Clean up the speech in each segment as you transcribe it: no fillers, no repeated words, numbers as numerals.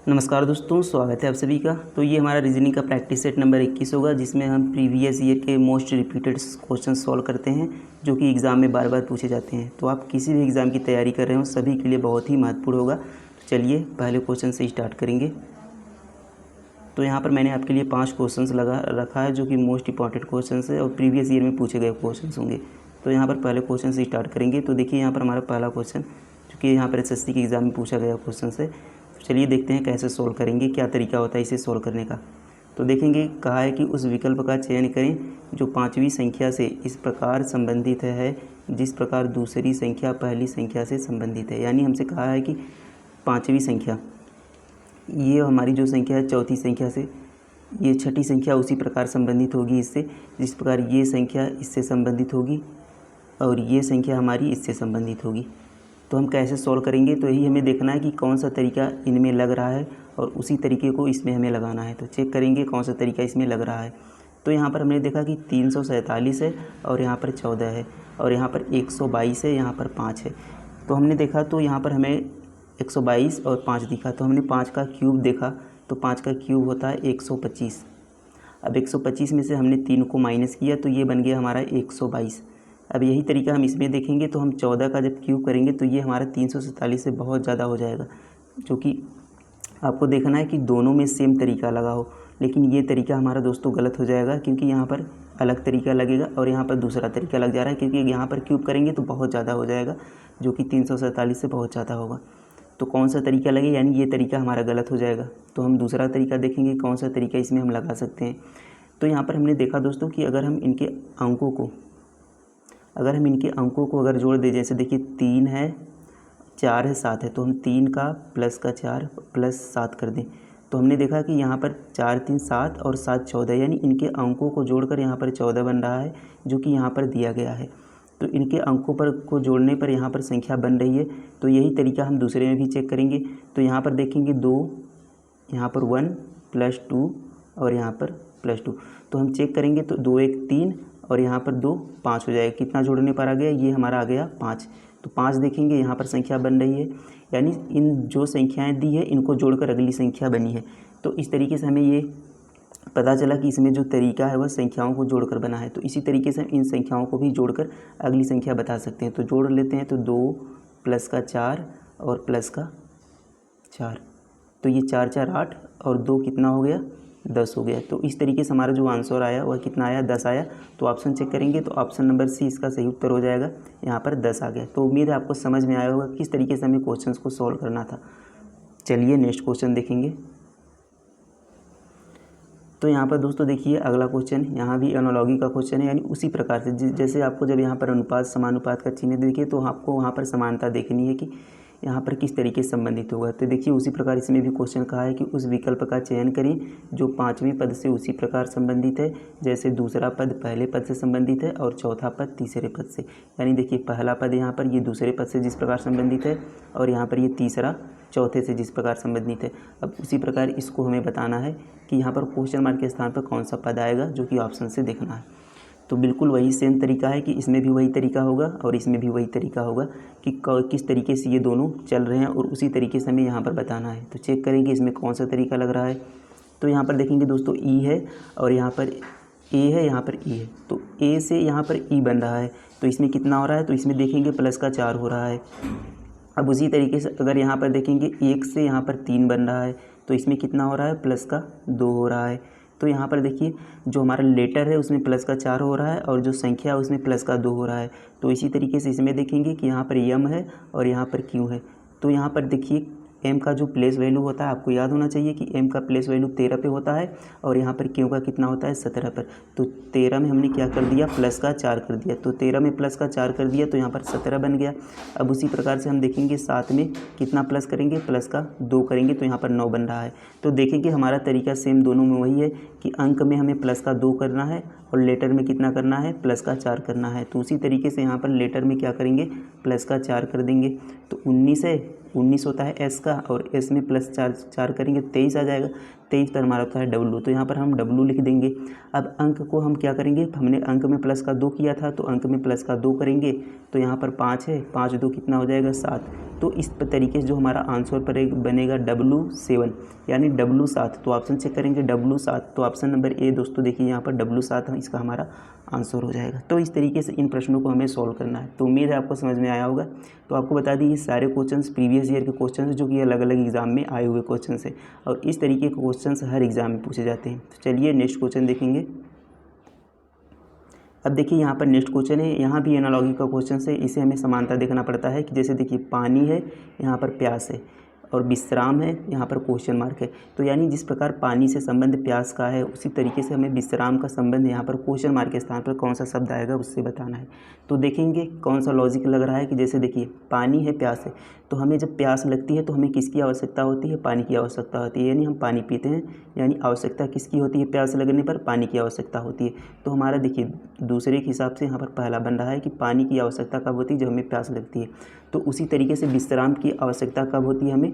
नमस्कार दोस्तों, स्वागत है आप सभी का। तो ये हमारा रीजनिंग का प्रैक्टिस सेट नंबर 21 होगा, जिसमें हम प्रीवियस ईयर के मोस्ट रिपीटेड क्वेश्चन सॉल्व करते हैं जो कि एग्ज़ाम में बार बार पूछे जाते हैं। तो आप किसी भी एग्ज़ाम की तैयारी कर रहे हो सभी के लिए बहुत ही महत्वपूर्ण होगा। तो चलिए पहले क्वेश्चन से स्टार्ट करेंगे। तो यहाँ पर मैंने आपके लिए 5 क्वेश्चन लगा रखा है जो कि मोस्ट इंपॉर्टेंट क्वेश्चन है और प्रीवियस ईयर में पूछे गए क्वेश्चन होंगे। तो यहाँ पर पहले क्वेश्चन से स्टार्ट करेंगे। तो देखिए यहाँ पर हमारा पहला क्वेश्चन जो कि यहाँ पर एसएससी के एग्ज़ाम में पूछा गया क्वेश्चन है। तो चलिए देखते हैं कैसे सोल्व करेंगे, क्या तरीका होता है इसे सोल्व करने का। तो देखेंगे, कहा है कि उस विकल्प का चयन करें जो 5वीं संख्या से इस प्रकार संबंधित है जिस प्रकार दूसरी संख्या पहली संख्या से संबंधित है। यानी हमसे कहा है कि 5वीं संख्या, ये हमारी जो संख्या है चौथी संख्या से, ये छठी संख्या उसी प्रकार संबंधित होगी इससे जिस प्रकार ये संख्या इससे संबंधित होगी और ये संख्या हमारी इससे संबंधित होगी। तो हम कैसे सॉल्व करेंगे, तो यही हमें देखना है कि कौन सा तरीका इनमें लग रहा है और उसी तरीके को इसमें हमें लगाना है। तो चेक करेंगे कौन सा तरीका इसमें लग रहा है। तो यहाँ पर हमने देखा कि 347 है और यहाँ पर 14 है और यहाँ पर 122 है, यहाँ पर 5 है। तो हमने देखा तो यहाँ पर हमें 122 और 5 दिखा, तो हमने 5 का क्यूब देखा। तो 5 का क्यूब होता है 125। अब 125 में से हमने 3 को माइनस किया तो ये बन गया हमारा 122। अब यही तरीका हम इसमें देखेंगे तो हम 14 का जब क्यूब करेंगे तो ये हमारा 347 से बहुत ज़्यादा हो जाएगा। जो कि आपको देखना है कि दोनों में सेम तरीका लगा हो, लेकिन ये तरीका हमारा दोस्तों गलत हो जाएगा क्योंकि यहाँ पर अलग तरीका लगेगा और यहाँ पर दूसरा तरीका लग जा रहा है, क्योंकि यहाँ पर क्यूब करेंगे तो बहुत ज़्यादा हो जाएगा जो कि 347 से बहुत ज़्यादा होगा। तो कौन सा तरीका लगे, यानी ये तरीका हमारा गलत हो जाएगा। तो हम दूसरा तरीका देखेंगे कौन सा तरीका इसमें हम लगा सकते हैं। तो यहाँ पर हमने देखा दोस्तों कि अगर हम इनके अंकों को अगर जोड़ दें, जैसे देखिए 3 है, 4 है, 7 है, तो हम 3 का प्लस का 4 प्लस 7 कर दें। तो हमने देखा कि यहाँ पर 4 3 7 और 7 14, यानी इनके अंकों को जोड़कर यहाँ पर 14 बन रहा है जो कि यहाँ पर दिया गया है। तो इनके अंकों पर को जोड़ने पर यहाँ पर संख्या बन रही है। तो यही तरीका हम दूसरे में भी चेक करेंगे। तो यहाँ पर देखेंगे 2, यहाँ पर 1 प्लस 2 और यहाँ पर प्लस 2। तो हम चेक करेंगे तो 2 1 3 और यहाँ पर 2 5 हो जाएगा। कितना जोड़ने पर आ गया, ये हमारा आ गया 5। तो 5 देखेंगे यहाँ पर संख्या बन रही है, यानी इन जो संख्याएं दी है इनको जोड़कर अगली संख्या बनी है। तो इस तरीके से हमें ये पता चला कि इसमें जो तरीका है वह संख्याओं को जोड़कर बना है। तो इसी तरीके से हम इन संख्याओं को भी जोड़कर अगली संख्या बता सकते हैं। तो जोड़ लेते हैं, तो 2 प्लस का 4 और प्लस का 4, तो ये 4 4 8 और 2 कितना हो गया, 10 हो गया। तो इस तरीके से हमारा जो आंसर आया वह कितना आया, 10 आया। तो ऑप्शन चेक करेंगे तो ऑप्शन नंबर सी इसका सही उत्तर हो जाएगा, यहाँ पर 10 आ गया। तो उम्मीद है आपको समझ में आया होगा किस तरीके से हमें क्वेश्चंस को सॉल्व करना था। चलिए नेक्स्ट क्वेश्चन देखेंगे। तो यहाँ पर दोस्तों देखिए अगला क्वेश्चन, यहाँ भी एनालॉजी का क्वेश्चन है, यानी उसी प्रकार से जैसे आपको जब यहाँ पर अनुपात समानुपात का चिन्ह देखिए तो आपको वहाँ पर समानता देखनी है कि यहाँ पर किस तरीके से संबंधित होगा। तो देखिए उसी प्रकार इसमें भी क्वेश्चन कहा है कि उस विकल्प का चयन करें जो 5वें पद से उसी प्रकार संबंधित है जैसे दूसरा पद पहले पद से संबंधित है और चौथा पद तीसरे पद से। यानी देखिए पहला पद यहाँ पर ये दूसरे पद से जिस प्रकार संबंधित है और यहाँ पर ये तीसरा चौथे से जिस प्रकार संबंधित है। अब उसी प्रकार इसको हमें बताना है कि यहाँ पर क्वेश्चन मार्क के स्थान पर कौन सा पद आएगा, जो कि ऑप्शन से देखना है। तो बिल्कुल वही सेम तरीका है कि इसमें भी वही तरीका होगा और इसमें भी वही तरीका होगा कि किस तरीके से ये दोनों चल रहे हैं और उसी तरीके से हमें यहाँ पर बताना है। तो चेक करेंगे इसमें कौन सा तरीका लग रहा है। तो यहाँ पर देखेंगे दोस्तों ई है और यहाँ पर ए है, यहाँ पर ई है। तो ए से यहाँ पर ई बन रहा है, तो इसमें कितना हो रहा है, तो इसमें देखेंगे प्लस का 4 हो रहा है। अब उसी तरीके से अगर यहाँ पर देखेंगे 1 से यहाँ पर 3 बन रहा है, तो इसमें कितना हो रहा है, प्लस का 2 हो रहा है। तो यहाँ पर देखिए जो हमारा लेटर है उसमें प्लस का 4 हो रहा है और जो संख्या है उसमें प्लस का 2 हो रहा है। तो इसी तरीके से इसमें देखेंगे कि यहाँ पर यम है और यहाँ पर क्यू है। तो यहाँ पर देखिए एम का जो प्लेस वैल्यू होता है, आपको याद होना चाहिए कि एम का प्लेस वैल्यू 13 पे होता है और यहाँ पर क्यू का कितना होता है, 17 पर। तो 13 में हमने क्या कर दिया, प्लस का 4 कर दिया। तो 13 में प्लस का 4 कर दिया तो यहाँ पर 17 बन गया। अब उसी प्रकार से हम देखेंगे 7 में कितना प्लस करेंगे, प्लस का 2 करेंगे तो यहाँ पर 9 बन रहा है। तो देखेंगे हमारा तरीका सेम दोनों में वही है कि अंक में हमें प्लस का 2 करना है और लेटर में कितना करना है, प्लस का 4 करना है। तो उसी तरीके से यहाँ पर लेटर में क्या करेंगे, प्लस का 4 कर देंगे। तो 19 है, 19 होता है एस का, और एस में प्लस 4 करेंगे 23 आ जाएगा। 23 पर हमारा होता है डब्लू, तो यहाँ पर हम डब्लू लिख देंगे। अब अंक को हम क्या करेंगे, हमने अंक में प्लस का 2 किया था, तो अंक में प्लस का 2 करेंगे, तो यहाँ पर 5 है, 5 2 कितना हो जाएगा 7। तो इस तरीके से जो हमारा आंसर पर बनेगा W7 यानी W7। तो ऑप्शन चेक करेंगे W7, तो ऑप्शन नंबर ए दोस्तों देखिए यहाँ पर W7 इसका हमारा आंसर हो जाएगा। तो इस तरीके से इन प्रश्नों को हमें सॉल्व करना है। तो उम्मीद है आपको समझ में आया होगा। तो आपको बता दी ये सारे क्वेश्चंस प्रीवियस ईयर के क्वेश्चंस जो कि अलग अलग एग्जाम में आए हुए क्वेश्चंस है, और इस तरीके के क्वेश्चंस हर एग्जाम में पूछे जाते हैं। तो चलिए नेक्स्ट क्वेश्चन देखेंगे। अब देखिए यहाँ पर नेक्स्ट क्वेश्चन है, यहाँ भी एनालॉजी का क्वेश्चन है। इसे हमें समानता देखना पड़ता है कि जैसे देखिए पानी है, यहाँ पर प्यास है, और विश्राम है, यहाँ पर क्वेश्चन मार्क है। तो यानी जिस प्रकार पानी से संबंध प्यास का है, उसी तरीके से हमें विश्राम का संबंध यहाँ पर क्वेश्चन मार्क के स्थान पर कौन सा शब्द आएगा उससे बताना है। तो देखेंगे कौन सा लॉजिक लग रहा है कि जैसे देखिए पानी है, प्यास है, तो हमें जब प्यास लगती है तो हमें किसकी आवश्यकता होती है, पानी की आवश्यकता होती है। यानी हम पानी पीते हैं, यानी आवश्यकता किसकी होती है, प्यास लगने पर पानी की आवश्यकता होती है। तो हमारा देखिए दूसरे के हिसाब से यहाँ पर पहला बन रहा है कि पानी की आवश्यकता कब होती है, जब हमें प्यास लगती है। तो उसी तरीके से विश्राम की आवश्यकता कब होती है, हमें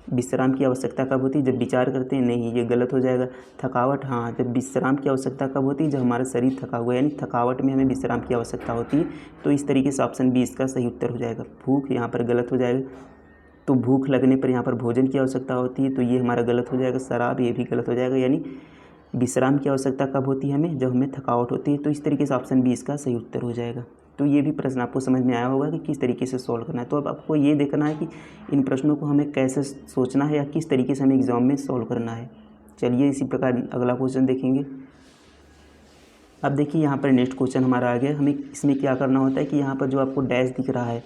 विश्राम की आवश्यकता कब होती है, जब विचार करते हैं, नहीं ये गलत हो जाएगा। थकावट, हाँ, जब विश्राम की आवश्यकता कब होती है, जब हमारा शरीर थका हुआ है, यानी थकावट में हमें विश्राम की आवश्यकता होती है। तो इस तरीके से ऑप्शन बी इसका सही उत्तर हो जाएगा। भूख यहाँ पर गलत हो जाएगा, तो भूख लगने पर यहाँ पर भोजन की आवश्यकता होती है, तो ये हमारा गलत हो जाएगा। शराब, ये भी गलत हो जाएगा। यानी विश्राम की आवश्यकता कब होती है हमें, जब हमें थकावट होती है। तो इस तरीके से ऑप्शन बी इसका सही उत्तर हो जाएगा। तो ये भी प्रश्न आपको समझ में आया होगा कि किस तरीके से सॉल्व करना है। तो अब आपको ये देखना है कि इन प्रश्नों को हमें कैसे सोचना है या किस तरीके से हमें एग्जाम में सॉल्व करना है। चलिए इसी प्रकार अगला क्वेश्चन देखेंगे। अब देखिए यहाँ पर नेक्स्ट क्वेश्चन हमारा आ गया। हमें इसमें क्या करना होता है कि यहाँ पर जो आपको डैश दिख रहा है,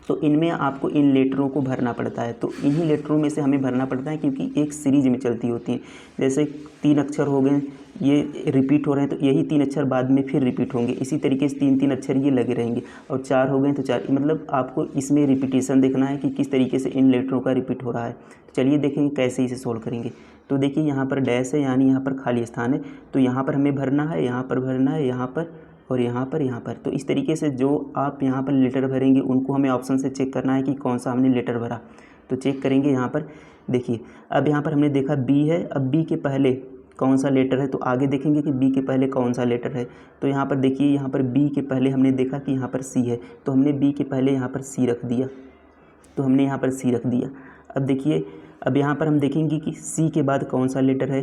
तो इनमें आपको इन लेटरों को भरना पड़ता है। तो इन्हीं लेटरों में से हमें भरना पड़ता है, क्योंकि एक सीरीज में चलती होती है। जैसे 3 अक्षर हो गए, ये रिपीट हो रहे हैं, तो यही 3 अक्षर बाद में फिर रिपीट होंगे। इसी तरीके से 3 अक्षर ये लगे रहेंगे, और 4 हो गए तो 4, मतलब आपको इसमें रिपीटेशन देखना है कि किस तरीके से इन लेटरों का रिपीट हो रहा है। चलिए देखेंगे कैसे इसे सोल्व करेंगे। तो देखिए यहाँ पर डैश है, यानी यहाँ पर खाली स्थान है, तो यहाँ पर हमें भरना है, यहाँ पर भरना है, यहाँ पर और यहाँ पर, यहाँ पर। तो इस तरीके से जो आप यहाँ पर लेटर भरेंगे उनको हमें ऑप्शन से चेक करना है कि कौन सा हमने लेटर भरा। तो चेक करेंगे यहाँ पर, देखिए अब यहाँ पर हमने देखा बी है, अब बी के पहले कौन सा लेटर है, तो आगे देखेंगे कि बी के पहले कौन सा लेटर है। तो यहाँ पर देखिए, यहाँ पर बी के पहले हमने देखा कि यहाँ पर सी है, तो हमने बी के पहले यहाँ पर सी रख दिया, तो हमने यहाँ पर सी रख दिया। अब देखिए, अब यहाँ पर हम देखेंगे कि सी के बाद कौन सा लेटर है,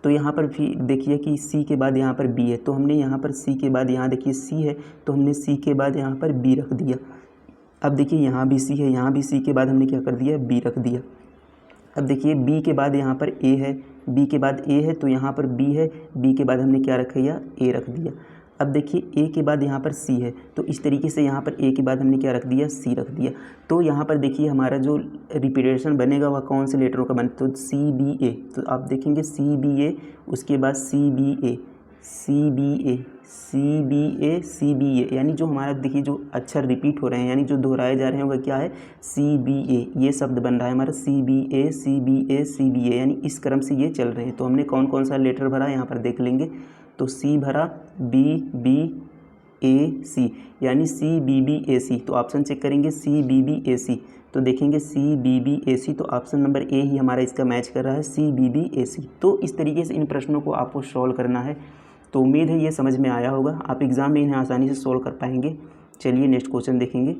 तो यहाँ पर भी देखिए कि सी के बाद यहाँ पर बी है, तो हमने यहाँ पर सी के बाद, यहाँ देखिए सी है, तो हमने सी के बाद यहाँ पर बी रख दिया। अब देखिए यहाँ भी सी है, यहाँ भी सी के बाद हमने क्या कर दिया, बी रख दिया। अब देखिए बी के बाद यहाँ पर ए है, बी के बाद ए है, तो यहाँ पर बी है, बी के बाद हमने क्या रखा, या ए रख दिया। अब देखिए ए के बाद यहाँ पर सी है, तो इस तरीके से यहाँ पर ए के बाद हमने क्या रख दिया, सी रख दिया। तो यहाँ पर देखिए हमारा जो रिपीटेशन बनेगा वह कौन से लेटरों का बने, तो सी बी ए। तो आप देखेंगे सी बी ए, उसके बाद सी बी ए, सी बी ए, सी बी ए, सी बी ए, यानी जो हमारा देखिए जो अक्षर रिपीट हो रहे हैं, यानी जो दोहराए जा रहे हैं वह क्या है, सी बी ए। ये शब्द बन रहा है हमारा सी बी ए, सी बी ए, सी बी ए, यानी इस क्रम से ये चल रहे हैं। तो हमने कौन कौन सा लेटर भरा यहाँ पर देख लेंगे। तो सी भरा, बी बी ए सी, यानी सी बी बी ए सी। तो ऑप्शन चेक करेंगे सी बी बी ए सी, तो देखेंगे सी बी बी ए सी, तो ऑप्शन नंबर ए ही हमारा इसका मैच कर रहा है, सी बी बी ए सी। तो इस तरीके से इन प्रश्नों को आपको सॉल्व करना है। तो उम्मीद है ये समझ में आया होगा, आप एग्ज़ाम में इन्हें आसानी से सॉल्व कर पाएंगे। चलिए नेक्स्ट क्वेश्चन देखेंगे।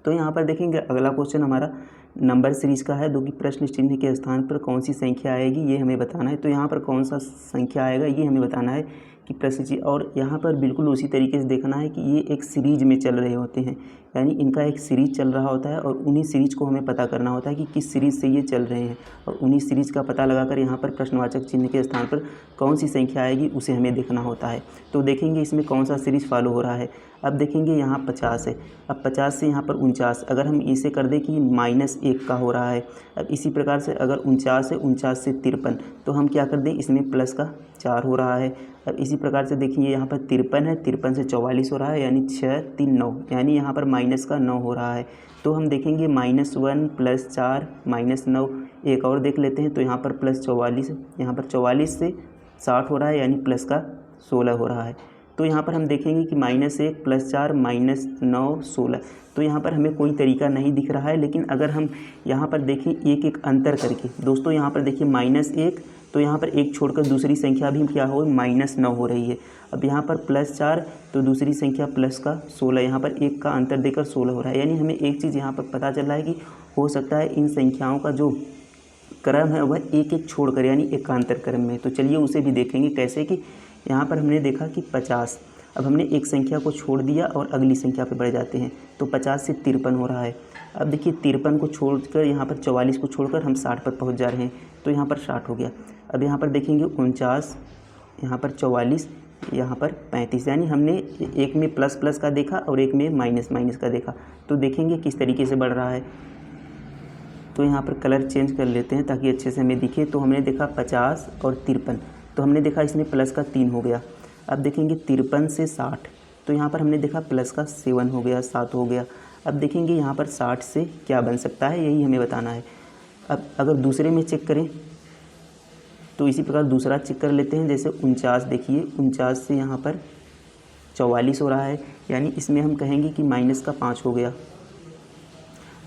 तो यहाँ पर देखेंगे अगला क्वेश्चन हमारा नंबर सीरीज़ का है, जो कि प्रश्न चिन्ह के स्थान पर कौन सी संख्या आएगी ये हमें बताना है। तो यहाँ पर कौन सा संख्या आएगा ये हमें बताना है कि प्रश्न चिन्ह, और यहाँ पर बिल्कुल उसी तरीके से देखना है कि ये एक सीरीज में चल रहे होते हैं, यानी इनका एक सीरीज चल रहा होता है, और उन्हीं सीरीज को हमें पता करना होता है कि किस सीरीज से ये चल रहे हैं, और उन्हीं सीरीज का पता लगाकर यहाँ पर प्रश्नवाचक चिन्ह के स्थान पर कौन सी संख्या आएगी उसे हमें देखना होता है। तो देखेंगे इसमें कौन सा सीरीज फॉलो हो रहा है। अब देखेंगे यहाँ 50 है, अब 50 से यहाँ पर 49, अगर हम इसे कर दें कि -1 का हो रहा है। अब इसी प्रकार से अगर 49 है, 49 से 53, तो हम क्या कर दें, इसमें प्लस का 4 हो रहा है। अब इसी प्रकार से देखिए यहाँ पर 53 है, 53 से 44 हो रहा है, यानी 6 3 9, यानी यहाँ पर माइनस का 9 हो रहा है। तो हम देखेंगे -1 + 4 -9, एक और देख लेते हैं। तो यहाँ पर +44, यहाँ पर 44 से 60 हो रहा है, यानी प्लस का 16 हो रहा है। तो यहाँ पर हम देखेंगे कि -1 + 4 -9 16। तो यहाँ पर हमें कोई तरीका नहीं दिख रहा है, लेकिन अगर हम यहाँ पर देखें एक एक अंतर करके, दोस्तों यहाँ पर देखिए -1, तो यहाँ पर एक छोड़कर दूसरी संख्या भी क्या हो -9 हो रही है। अब यहाँ पर +4 तो दूसरी संख्या प्लस का 16, यहाँ पर एक का अंतर देकर 16 हो रहा है। यानी हमें एक चीज़ यहाँ पर पता चल रहा है कि हो सकता है इन संख्याओं का जो क्रम है वह एक एक छोड़कर यानी एकांतर क्रम में। तो चलिए उसे भी देखेंगे कैसे। कि यहाँ पर हमने देखा कि 50, अब हमने एक संख्या को छोड़ दिया और अगली संख्या पे बढ़ जाते हैं, तो 50 से 53 हो रहा है। अब देखिए 53 को छोड़कर यहाँ पर 44 को छोड़कर हम 60 पर पहुँच जा रहे हैं, तो यहाँ पर 60 हो गया। अब यहाँ पर देखेंगे 49, यहाँ पर 44, यहाँ पर 35, यानी हमने एक में प्लस प्लस का देखा और एक में माइनस माइनस का देखा। तो देखेंगे किस तरीके से बढ़ रहा है। तो यहाँ पर कलर चेंज कर लेते हैं ताकि अच्छे से हमें दिखे। तो हमने देखा 50 और 53, तो हमने देखा इसमें प्लस का 3 हो गया। अब देखेंगे 53 से 60, तो यहाँ पर हमने देखा प्लस का 7 हो गया, 7 हो गया। अब देखेंगे यहाँ पर 60 से क्या बन सकता है, यही हमें बताना है। अब अगर दूसरे में चेक करें तो इसी प्रकार दूसरा चेक कर लेते हैं। जैसे 49, देखिए 49 से यहाँ पर 44 हो रहा है, यानी इसमें हम कहेंगे कि -5 हो गया।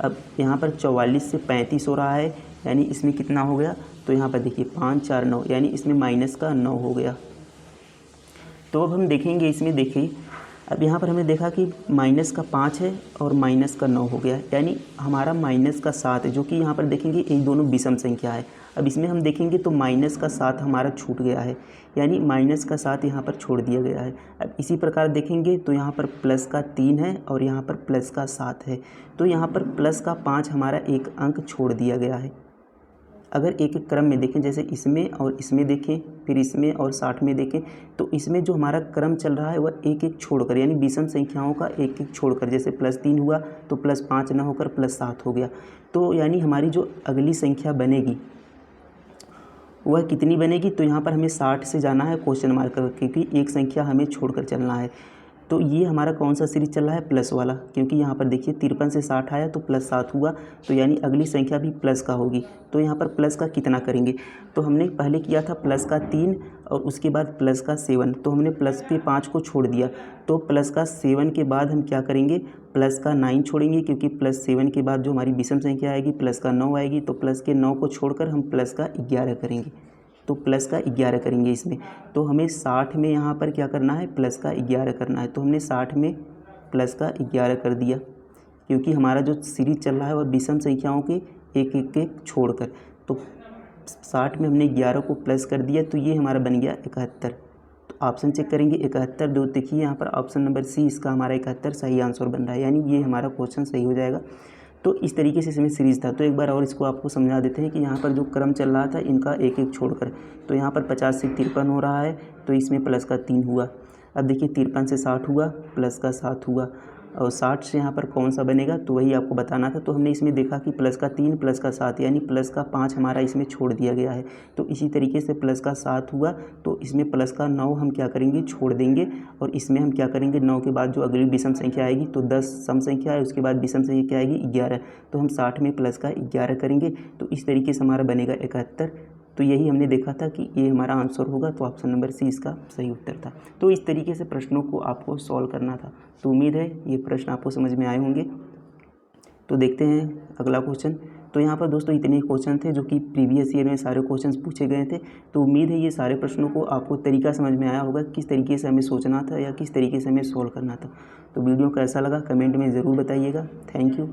अब यहाँ पर 44 से 35 हो रहा है, यानी इसमें कितना हो गया, तो यहाँ पर देखिए 5 4 9, यानी इसमें -9 हो गया। तो अब हम देखेंगे इसमें, देखिए अब यहाँ पर हमने देखा कि -5 है और -9 हो गया, यानी हमारा -7 है, जो कि यहाँ पर देखेंगे एक दोनों विषम संख्या है। अब इसमें हम देखेंगे तो -7 हमारा छूट गया है, यानी -7 यहाँ पर छोड़ दिया गया है। अब इसी प्रकार देखेंगे तो यहाँ पर +3 है और यहाँ पर +7 है, तो यहाँ पर +5 हमारा एक अंक छोड़ दिया गया है। अगर एक एक क्रम में देखें, जैसे इसमें और इसमें देखें, फिर इसमें और 60 में देखें, तो इसमें जो हमारा क्रम चल रहा है वह एक एक छोड़कर, यानी विषम संख्याओं का एक एक छोड़कर, जैसे +3 हुआ तो +5 न होकर +7 हो गया। तो यानी हमारी जो अगली संख्या बनेगी वह कितनी बनेगी, तो यहाँ पर हमें 60 से जाना है क्वेश्चन मार्क कर, क्योंकि एक संख्या हमें छोड़कर चलना है। तो ये हमारा कौन सा सीरीज चल रहा है, प्लस वाला, क्योंकि यहाँ पर देखिए 53 से 60 आया तो +7 हुआ, तो यानी अगली संख्या भी प्लस का होगी। तो यहाँ पर प्लस का कितना करेंगे, तो हमने पहले किया था प्लस का 3 और उसके बाद प्लस का 7, तो हमने प्लस के 5 को छोड़ दिया। तो प्लस का 7 के बाद हम क्या करेंगे, प्लस का 9 छोड़ेंगे, क्योंकि +7 के बाद जो हमारी विषम संख्या आएगी प्लस का 9 आएगी, तो प्लस के 9 को छोड़कर हम प्लस का 11 करेंगे। तो प्लस का 11 करेंगे इसमें, तो हमें 60 में यहाँ पर क्या करना है, प्लस का 11 करना है। तो हमने 60 में प्लस का 11 कर दिया, क्योंकि हमारा जो सीरीज चल रहा है वह विषम संख्याओं के एक एक एक छोड़कर। तो 60 में हमने 11 को प्लस कर दिया, तो ये हमारा बन गया 71। तो ऑप्शन चेक करेंगे 71, दो देखिए यहाँ पर ऑप्शन नंबर सी, इसका हमारा 71 सही आंसर बन रहा है, यानी ये हमारा क्वेश्चन सही हो जाएगा। तो इस तरीके से इसमें सीरीज़ था। तो एक बार और इसको आपको समझा देते हैं कि यहाँ पर जो क्रम चल रहा था इनका एक एक छोड़कर, तो यहाँ पर 50 से 53 हो रहा है, तो इसमें प्लस का 3 हुआ। अब देखिए 53 से 60 हुआ, प्लस का 7 हुआ, और 60 से यहाँ पर कौन सा बनेगा, तो वही आपको बताना था। तो हमने इसमें देखा कि प्लस का 3 प्लस का 7, यानी प्लस का 5 हमारा इसमें छोड़ दिया गया है। तो इसी तरीके से प्लस का 7 हुआ, तो इसमें प्लस का 9 हम क्या करेंगे, छोड़ देंगे, और इसमें हम क्या करेंगे, 9 के बाद जो अगली विषम संख्या आएगी, तो 10 सम संख्या है, उसके बाद विषम संख्या क्या आएगी, 11, तो हम 60 में प्लस का 11 करेंगे। तो इस तरीके से हमारा बनेगा 71। तो यही हमने देखा था कि ये हमारा आंसर होगा, तो ऑप्शन नंबर सी इसका सही उत्तर था। तो इस तरीके से प्रश्नों को आपको सॉल्व करना था। तो उम्मीद है ये प्रश्न आपको समझ में आए होंगे। तो देखते हैं अगला क्वेश्चन। तो यहाँ पर दोस्तों इतने क्वेश्चन थे जो कि प्रीवियस ईयर में सारे क्वेश्चंस पूछे गए थे। तो उम्मीद है ये सारे प्रश्नों को आपको तरीका समझ में आया होगा, किस तरीके से हमें सोचना था या किस तरीके से हमें सॉल्व करना था। तो वीडियो कैसा लगा कमेंट में ज़रूर बताइएगा। Thank you.